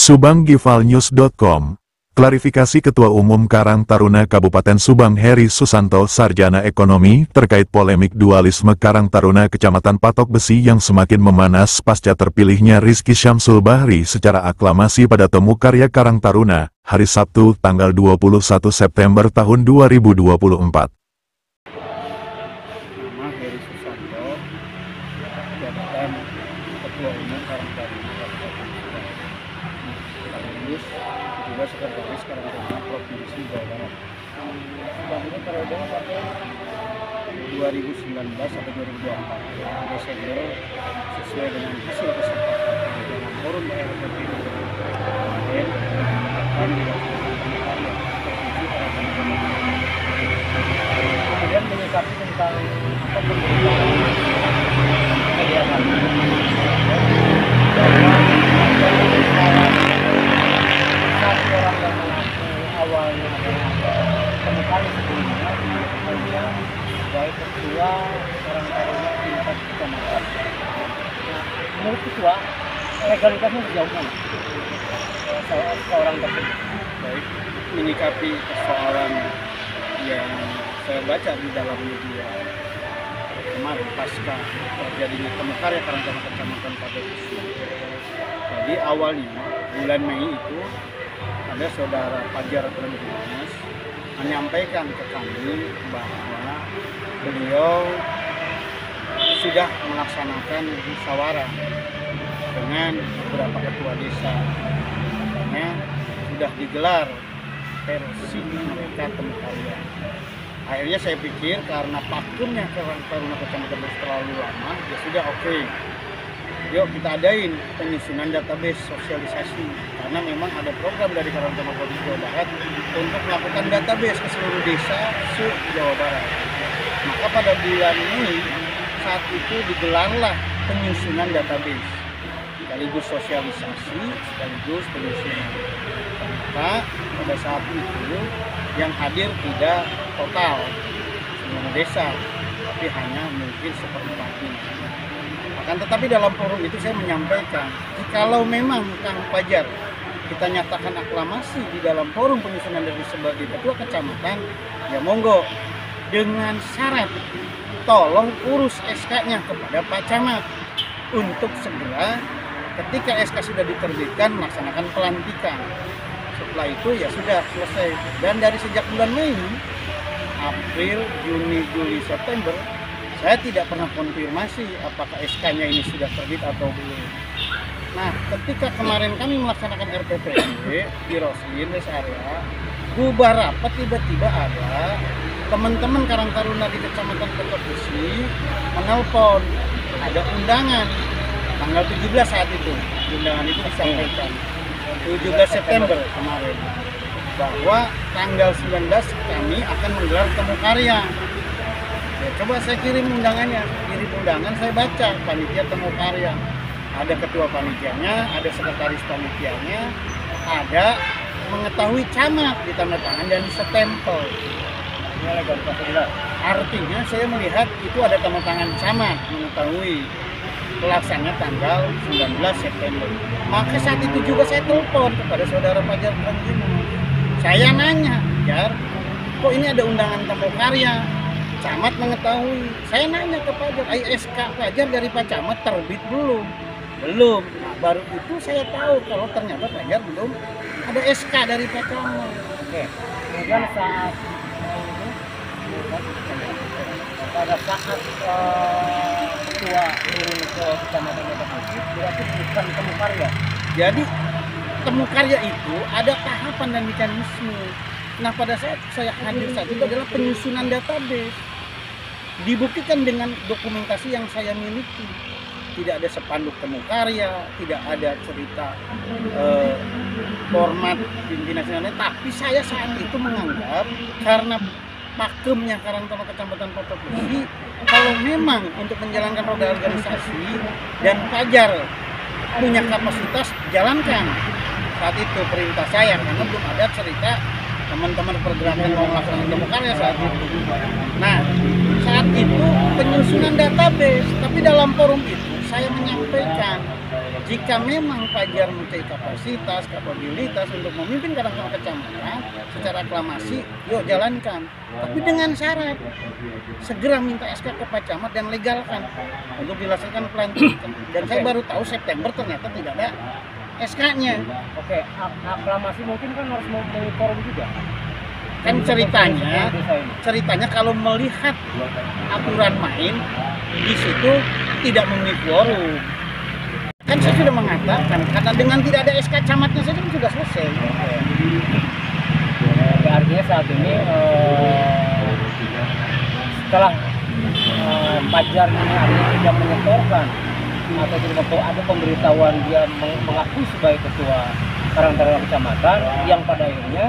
SubangGivalNews.com. Klarifikasi Ketua Umum Karang Taruna Kabupaten Subang Heri Susanto Sarjana Ekonomi terkait polemik dualisme Karang Taruna Kecamatan Patok Besi yang semakin memanas pasca terpilihnya Rizky Syamsul Bahri secara aklamasi pada temu karya Karang Taruna, hari Sabtu tanggal 21 September tahun 2024. Nama Heri Susanto, jabatan Ketua Umum Karang Taruna Kabupaten Subang. Sekaligus juga Sekretaris Karang Taruna Provinsi Jawa Barat. Subang ini periode pada 2019 sampai 2024. Desember sesuai dengan hasil kesepakatan dalam forum RPP kemarin akan dilaksanakan karya provinsi Karang Taruna. Kemudian menyikapi tentang apa pemberitaan kegiatan satu orang yang mengaku awalnya temu kali sebelumnya dia sebagai ketua Karang Taruna tingkat kecamatan. Nah, menurut ketua legalitasnya sejauh mana seorang tersebut? Baik, menyikapi persoalan yang saya baca di dalam media kemarin pasca terjadinya temu karya Karang Taruna Kecamatan Patok Besi. Jadi awalnya bulan Mei itu ada saudara Fajar Trengginas menyampaikan ke kami bahwa beliau sudah melaksanakan musyawarah dengan beberapa ketua desa, katanya sudah digelar versi mereka temu karya. Akhirnya saya pikir karena vakumnya Karang Taruna Kecamatan terlalu lama, ya sudah oke. Yuk kita adain penyusunan database sosialisasi, karena memang ada program dari Karang Taruna Provinsi Jawa Barat untuk melakukan database ke seluruh desa se-Jawa Barat. Maka pada bulan Mei saat itu digelarlah penyusunan database, sekaligus sosialisasi, sekaligus penyusunan. Maka pada saat itu yang hadir tidak total seluruh desa, tapi hanya mungkin seperempatnya. Akan tetapi dalam forum itu saya menyampaikan, kalau memang Kang Fajar kita nyatakan aklamasi di dalam forum penyusunan dari sebagai ketua kecamatan, ya monggo, dengan syarat tolong urus SK-nya kepada Pak Camat untuk segera ketika SK sudah diterbitkan melaksanakan pelantikan. Setelah itu ya sudah selesai. Dan dari sejak bulan Mei, April, Juni, Juli, September, saya tidak pernah konfirmasi apakah SK-nya ini sudah terbit atau belum. Nah, ketika kemarin kami melaksanakan RPPMD di Roslin, Rest Area, bubar rapat tiba-tiba ada teman-teman Karang Taruna di Kecamatan Patok Besi menelpon ada undangan tanggal 17 saat itu. Undangan itu disampaikan 17 September kemarin bahwa tanggal 19 kami akan menggelar temu karya. Ya, coba saya kirim undangannya, saya baca panitia temu karya. Ada ketua panitianya, ada sekretaris panitianya, ada mengetahui camat di tanda tangan dan setempel. Artinya saya melihat itu ada tanda tangan camat mengetahui pelaksana tanggal 19 September. Maka saat itu juga saya telepon kepada saudara Fajar Trengginas. Saya nanya, Jar, kok ini ada undangan temu karya? Camat mengetahui. Saya nanya ke Fajar, SK Fajar dari Pak Camat terbit belum? Belum. Nah, baru itu saya tahu kalau ternyata Fajar belum ada SK dari Pak Camat. Oke. Kemudian saat pada saat ketua ini ke Kecamatan Patok Besi berarti bukan temu karya. Jadi temu karya itu ada tahapan dan mekanisme. Nah, pada saat saya hadir saat itu adalah penyusunan database. Dibuktikan dengan dokumentasi yang saya miliki. Tidak ada spanduk temu karya, tidak ada cerita format pimpinan nasionalnya, tapi saya saat itu menganggap karena pakemnya Karang Taruna Kecamatan Patok Besi, kalau memang untuk menjalankan roda organisasi dan Fajar punya kapasitas, jalankan. Saat itu perintah saya, karena belum ada cerita teman-teman pergerakan mau melaksanakan temu karya saat itu. Nah, saat itu penyusunan database, tapi dalam forum itu saya menyampaikan Jika memang Fajar mempunyai kapabilitas untuk memimpin Karangtaruna Kecamatan secara aklamasi, yuk jalankan. Tapi dengan syarat segera minta SK ke Pak Camat dan legalkan untuk dilaksanakan pelantikan. Dan saya baru tahu September ternyata tidak ada SK-nya. Oke, aklamasi mungkin kan harus memenuhi forum juga. Kan ceritanya kalau melihat aturan main di situ tidak memenuhi quorum. Kan saya sudah mengatakan karena dengan tidak ada SK camatnya saja kan sudah selesai. Artinya saat ini setelah Fajar ini artinya tidak menyetorkan atau tidak ada pemberitahuan dia mengaku sebagai ketua Karangtaruna Kecamatan, yang pada akhirnya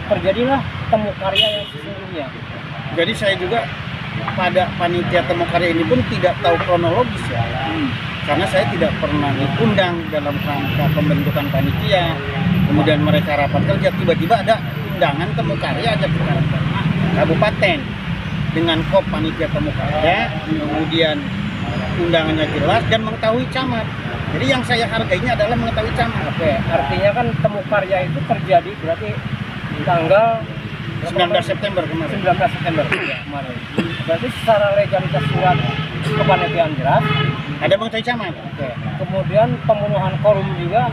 terjadilah temu karya yang sesungguhnya. Jadi saya juga pada panitia temu karya ini pun tidak tahu kronologis ya. Karena saya tidak pernah diundang dalam rangka pembentukan panitia, kemudian mereka rapat kerja, tiba-tiba ada undangan temu karya aja ke Karangtaruna Kabupaten dengan kop panitia temu karya, kemudian undangannya jelas dan mengetahui camat. Jadi yang saya hargainya adalah mengetahui camat. Oke, artinya kan temu karya itu terjadi berarti tanggal 19 September kemarin. 19 September ya, kemarin. Berarti secara legalitas surat kepanitiaan jelas. Ada mengetahui camat. Oke. Kemudian pemenuhan quorum juga.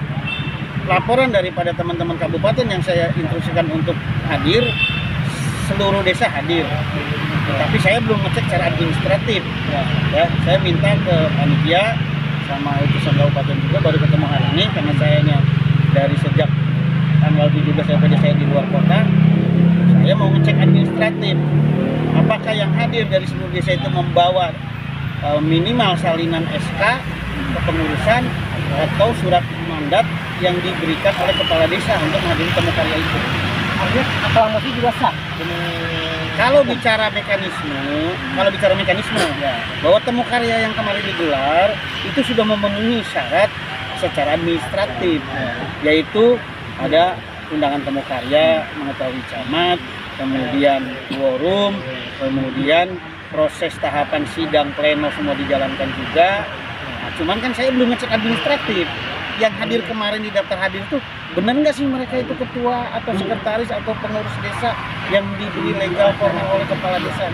Laporan daripada teman-teman kabupaten yang saya instruksikan untuk hadir, seluruh desa hadir. Tapi saya belum ngecek secara administratif. Ya, saya minta ke panitia sama utusan kabupaten juga baru ketemu hari ini karena saya dari sejak tanggal 17 April saya di luar kota. Saya mau ngecek administratif. Apakah yang hadir dari seluruh desa itu membawa minimal salinan SK kepengurusan atau surat mandat yang diberikan oleh kepala desa untuk menghadiri temu karya itu. Artinya aklamasi juga sah. Kalau bicara mekanisme, ya, bahwa temu karya yang kemarin digelar itu sudah memenuhi syarat secara administratif, yaitu ada undangan temu karya, mengetahui camat, kemudian quorum, kemudian proses tahapan sidang pleno semua dijalankan juga. Nah, cuman kan saya belum ngecek administratif. Yang hadir kemarin di daftar hadir itu benar nggak sih mereka itu ketua atau sekretaris atau pengurus desa yang diberi legal formal oleh kepala desa?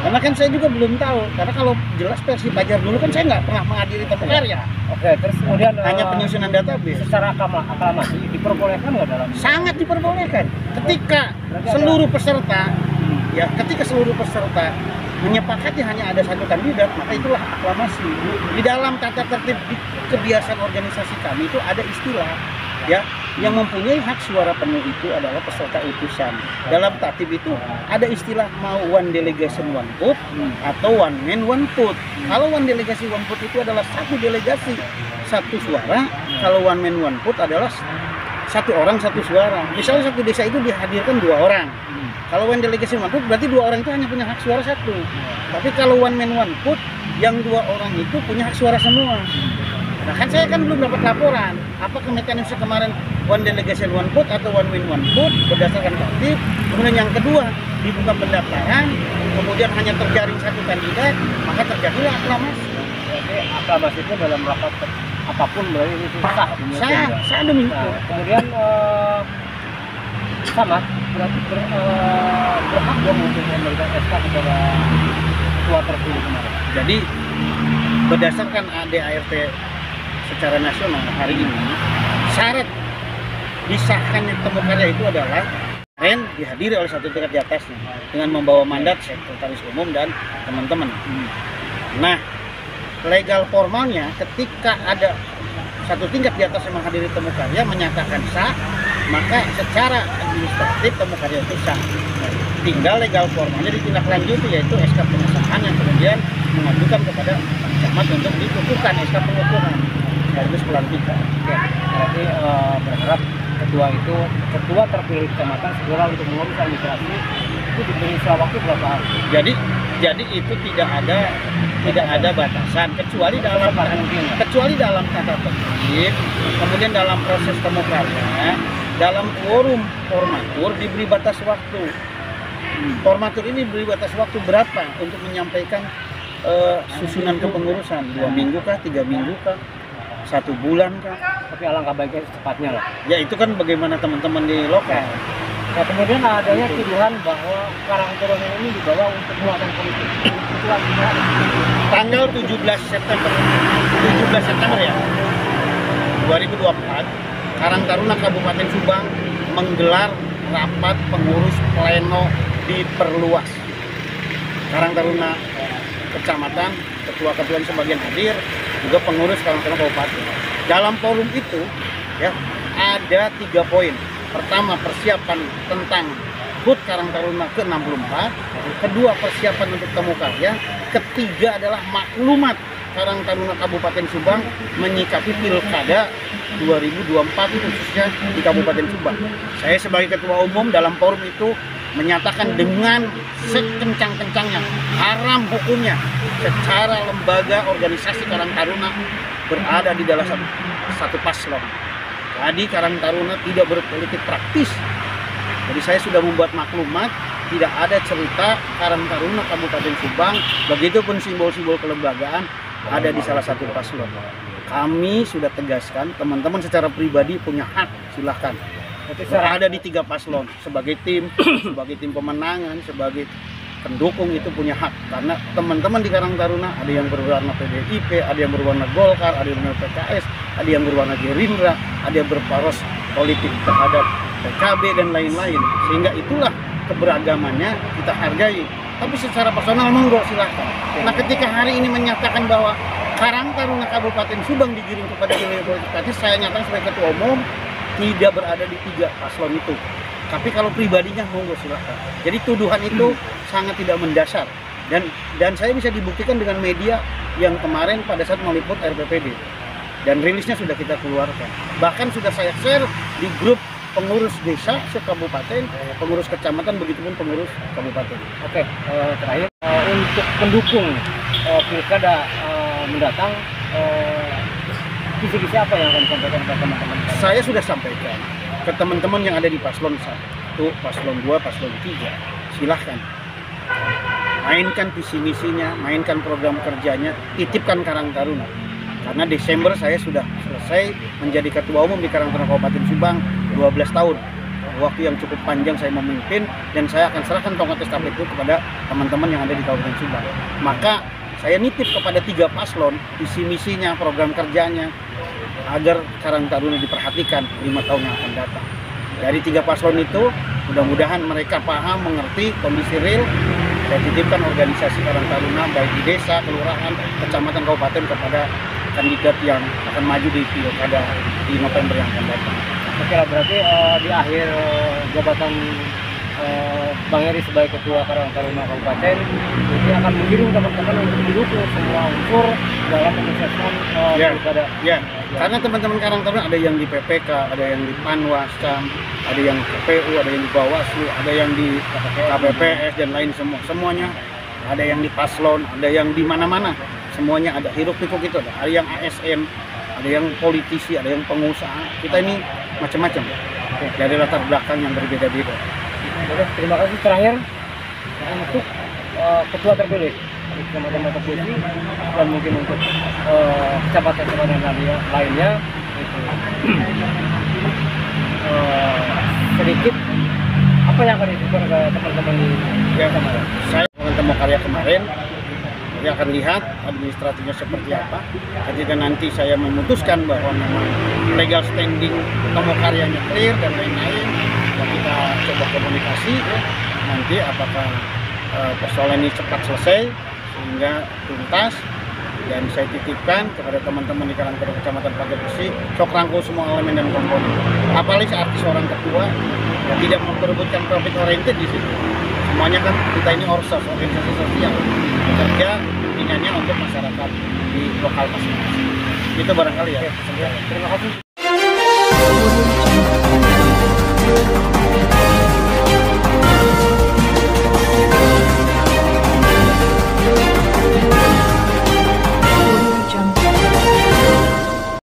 Karena kan saya juga belum tahu. Karena kalau jelas versi Fajar dulu kan saya nggak pernah menghadiri temu karya. Oke, terus kemudian hanya penyusunan database. Secara aklamasi diperbolehkan nggak dalam? Sangat diperbolehkan. Ketika seluruh peserta menyepakati hanya ada satu kandidat, maka itulah aklamasi. Di dalam tata tertib kebiasaan organisasi kami itu ada istilah ya yang mempunyai hak suara penuh itu adalah peserta utusan. Dalam tatib itu ada istilah mau one delegation one vote atau one man one vote. Kalau one delegation one vote itu adalah satu delegasi satu suara, kalau one man one vote adalah satu orang satu suara. Misalnya satu desa itu dihadirkan 2 orang. Kalau one delegation one vote berarti 2 orang itu hanya punya hak suara 1. Tapi kalau one man one vote yang 2 orang itu punya hak suara semua. Nah kan saya kan belum dapat laporan apakah mekanisme kemarin one delegation one vote atau one man one vote berdasarkan tatib. Kemudian yang kedua dibuka pendaftaran, kemudian hanya terjaring satu kandidat, maka terjadilah aklamasi. Jadi aklamasi itu dalam rapat apapun berarti itu sah. Sah demi itu. Kemudian sama berarti berhak dong untuk memberikan SK kepada ketua terpilih kemarin. Jadi berdasarkan ADART secara nasional hari ini, syarat disahkannya temu karya itu adalah dihadiri oleh satu tingkat di atasnya dengan membawa mandat sekretaris umum dan teman-teman. Nah, legal formalnya ketika ada satu tingkat di atas yang menghadiri temu karya menyatakan sah, maka secara administratif temu karya itu sah. Tinggal legal formalnya ditindaklanjuti yaitu SK pengesahan yang kemudian mengajukan kepada camat untuk dikukuhkan SK pengukuhan sekaligus pelantikan. Oke, berarti berharap ketua terpilih kecamatan segera untuk mengurus administrasi itu diberi waktu berapa hari? Jadi itu tidak ada batasan kecuali dalam tata tertib, kemudian dalam proses temu karya, dalam quorum formatur diberi batas waktu. Formatur ini diberi batas waktu berapa untuk menyampaikan susunan kepengurusan, 2 minggu kah, 3 minggu kah, 1 bulan kah? Tapi alangkah baiknya secepatnya lah. Ya itu kan bagaimana teman-teman di lokal. Nah, kemudian adanya tuduhan bahwa Karang Taruna ini dibawa untuk muatan politik. Itu artinya Tanggal 17 September ya 2024, Karang Taruna Kabupaten Subang menggelar rapat pengurus pleno diperluas. Karang Taruna Kecamatan, ketua-ketua yang sebagian hadir, juga pengurus Karang Taruna Kabupaten. Dalam forum itu ya ada 3 poin. Pertama, persiapan tentang HUT Karang Taruna ke-64. Kedua, persiapan untuk temu karya. Ketiga adalah maklumat Karang Taruna Kabupaten Subang menyikapi Pilkada 2024 khususnya di Kabupaten Subang. Saya sebagai ketua umum dalam forum itu menyatakan dengan sekencang-kencangnya haram hukumnya secara lembaga organisasi Karang Taruna berada di dalam satu paslon. Jadi Karang Taruna tidak berpolitik praktis. Jadi saya sudah membuat maklumat, tidak ada cerita Karang Taruna Kabupaten Subang, begitupun simbol-simbol kelembagaan ada di salah satu paslon. Kami sudah tegaskan, teman-teman secara pribadi punya hak, silahkan. Ada di 3 paslon, sebagai tim pemenangan, sebagai pendukung itu punya hak. Karena teman-teman di Karang Taruna ada yang berwarna PDIP, ada yang berwarna Golkar, ada yang berwarna PKS, ada yang berwarna Gerindra, ada yang berporos politik terhadap PKB dan lain-lain. Sehingga itulah keberagamannya kita hargai. Tapi secara personal monggo silahkan. Nah ketika hari ini menyatakan bahwa Karang Taruna Kabupaten Subang digiring kepada wilayah politik praktis, saya nyatakan sebagai ketua umum tidak berada di 3 paslon itu. Tapi kalau pribadinya monggo silahkan. Jadi tuduhan itu sangat tidak mendasar dan saya bisa dibuktikan dengan media yang kemarin pada saat meliput RPPD dan rilisnya sudah kita keluarkan. Bahkan sudah saya share di grup pengurus desa sekabupaten, pengurus kecamatan, begitupun pengurus kabupaten. Oke, terakhir untuk pendukung pilkada mendatang, kisi-kisi apa yang akan disampaikan kepada teman-teman? Saya sudah sampaikan ke teman-teman yang ada di paslon 1, paslon 2, paslon 3, silahkan mainkan visi misinya, mainkan program kerjanya, titipkan Karang Taruna. Karena Desember saya sudah selesai menjadi ketua umum di Karang Taruna Kabupaten Subang 12 tahun. Waktu yang cukup panjang saya memimpin dan saya akan serahkan tongkat estafet itu kepada teman-teman yang ada di Kabupaten Subang. Maka saya nitip kepada 3 paslon visi misinya, program kerjanya agar Karang Taruna diperhatikan 5 tahun yang akan datang. Dari 3 paslon itu mudah-mudahan mereka paham, mengerti kondisi real. Saya titipkan organisasi Karang Taruna baik di desa, kelurahan, kecamatan, kabupaten kepada kandidat yang akan maju di pilkada di November yang akan datang. Oke lah, berarti di akhir jabatan Bang Heri sebagai ketua Karang Taruna Kabupaten, jadi akan mengirim teman-teman untuk mendukung semua unsur dalam penyelesaian pilkada. Ya, karena teman-teman Karang Taruna ada yang di PPK, ada yang di Panwascam, ada yang di KPU, ada yang di Bawaslu, ada yang di KPPS dan lain semuanya. Ada yang di paslon, ada yang di mana-mana. Semuanya ada, hiruk pikuk itu ada yang ASN, ada yang politisi, ada yang pengusaha. Kita ini macam-macam dari latar belakang yang berbeda-beda. Oke, terima kasih. Terakhir untuk ketua terpilih di kecamatan Matopuji dan mungkin untuk kecamatan-kecamatan lainnya itu sedikit apa yang akan diberikan ke teman-teman di kecamatan? Saya dengan temu karya kemarin, saya akan lihat administrasinya seperti apa. Ketika nanti saya memutuskan bahwa memang legal standing temu karyanya clear dan lain-lain, kita coba komunikasi nanti apakah persoalan ini cepat selesai sehingga tuntas, dan saya titipkan kepada teman-teman di Karang Taruna Kecamatan Patok Besi, sok rangkul semua elemen dan komponen. Apalagi arti seorang ketua dan tidak memperebutkan profit oriented di situ. Semuanya kan kita ini orsos, organisasi sosial, bekerja inginnya untuk masyarakat di lokal masing-masing. Itu barangkali ya. Terima kasih.